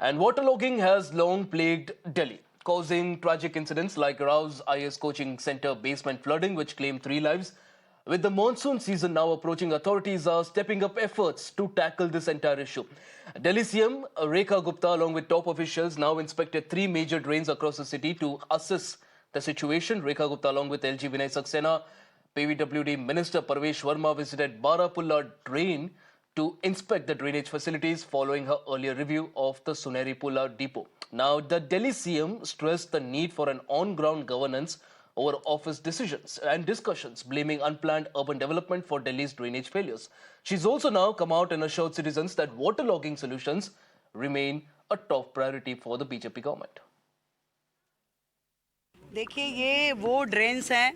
And waterlogging has long plagued Delhi, causing tragic incidents like Rao's IS coaching center basement flooding, which claimed 3 lives. With the monsoon season now approaching, authorities are stepping up efforts to tackle this entire issue. Delhi CM Rekha Gupta, along with top officials, now inspected 3 major drains across the city to assess the situation. Rekha Gupta, along with LG Vinay Saxena, PWD Minister Parvesh Verma, visited Barapulla drain to inspect the drainage facilities following her earlier review of the Suneri Pula depot. Now, the Delhi CM stressed the need for an on-ground governance over office decisions and discussions, blaming unplanned urban development for Delhi's drainage failures. She's also now come out and assured citizens that waterlogging solutions remain a top priority for the BJP government. देखिए, ये वो drains हैं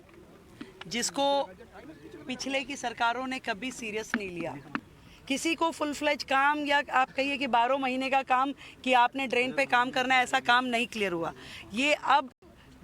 जिसको पिछले की सरकारों ने कभी सीरियस नहीं लिया। किसी को फुल फ्लेज काम या आप कहिए कि 12 महीने का काम कि आपने ड्रेन पे काम करना है, ऐसा काम नहीं क्लियर हुआ। ये अब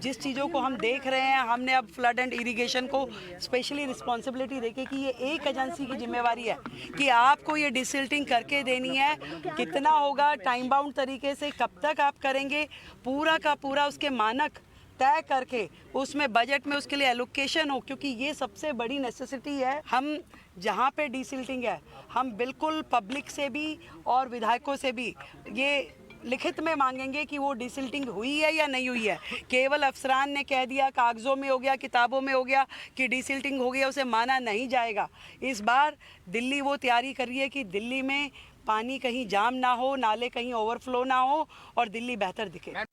जिस चीज़ों को हम देख रहे हैं, हमने अब फ्लड एंड इरिगेशन को स्पेशली रिस्पॉन्सिबिलिटी देके कि ये एक एजेंसी की जिम्मेवारी है कि आपको ये डिसिल्टिंग करके देनी है। कितना होगा, टाइम बाउंड तरीके से कब तक आप करेंगे, पूरा का पूरा उसके मानक तय करके उसमें बजट में उसके लिए एलोकेशन हो, क्योंकि ये सबसे बड़ी नेसेसिटी है। हम जहाँ पे डिसिल्टिंग है, हम बिल्कुल पब्लिक से भी और विधायकों से भी ये लिखित में मांगेंगे कि वो डिसिल्टिंग हुई है या नहीं हुई है। केवल अफसरान ने कह दिया, कागज़ों में हो गया, किताबों में हो गया कि डिसिल्टिंग हो गया, उसे माना नहीं जाएगा। इस बार दिल्ली वो तैयारी कर रही है कि दिल्ली में पानी कहीं जाम ना हो, नाले कहीं ओवरफ्लो ना हो और दिल्ली बेहतर दिखे।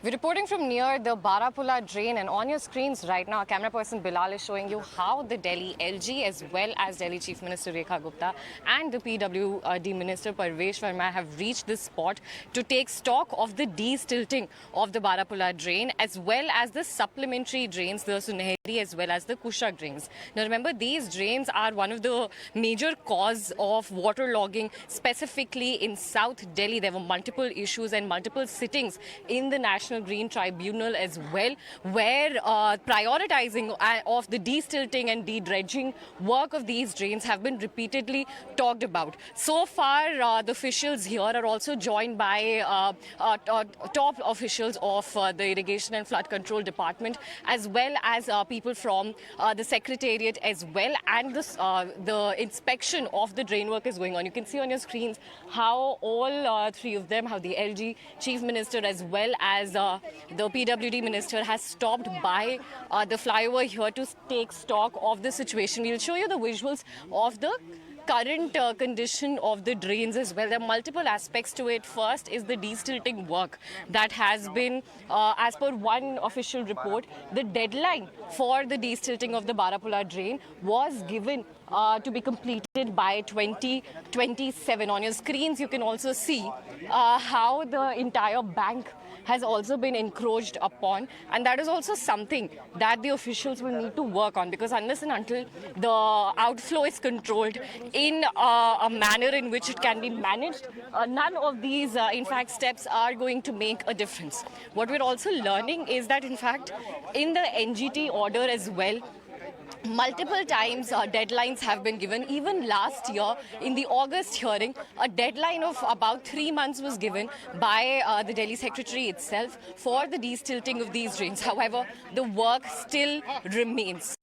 We're reporting from near the Barapulla drain, and on your screens right now, camera person Bilal is showing you how the Delhi LG as well as Delhi Chief Minister Rekha Gupta and the PWD Minister Parvesh Verma have reached this spot to take stock of the de-stilting of the Barapulla drain as well as the supplementary drains, the Sunehri as well as the Kusha drains. Now remember, these drains are one of the major cause of waterlogging, specifically in South Delhi. There were multiple issues and multiple sittings in the National Green Tribunal as well, where prioritizing of the de-stilting and de-dredging work of these drains have been repeatedly talked about. So far, the officials here are also joined by top officials of the Irrigation and Flood Control Department, as well as people from the Secretariat as well, and the inspection of the drain work is going on. You can see on your screens how all 3 of them, how the LG Chief Minister as well as the PWD Minister has stopped by the flyover here to take stock of the situation. We'll show you the visuals of the current condition of the drains as well. There are multiple aspects to it. First is the de-stilting work that has been, as per one official report, the deadline for the de-stilting of the Barapulla drain was given to be completed by 2027. On your screens, you can also see how the entire bank has also been encroached upon, and that is also something that the officials will need to work on, because unless and until the outflow is controlled in a manner in which it can be managed, none of these in fact steps are going to make a difference. What we're also learning is that in fact in the NGT order as well, multiple times deadlines have been given. Even last year in the August hearing, a deadline of about 3 months was given by the Delhi Secretary itself for the de-stilting of these drains. However, the work still remains.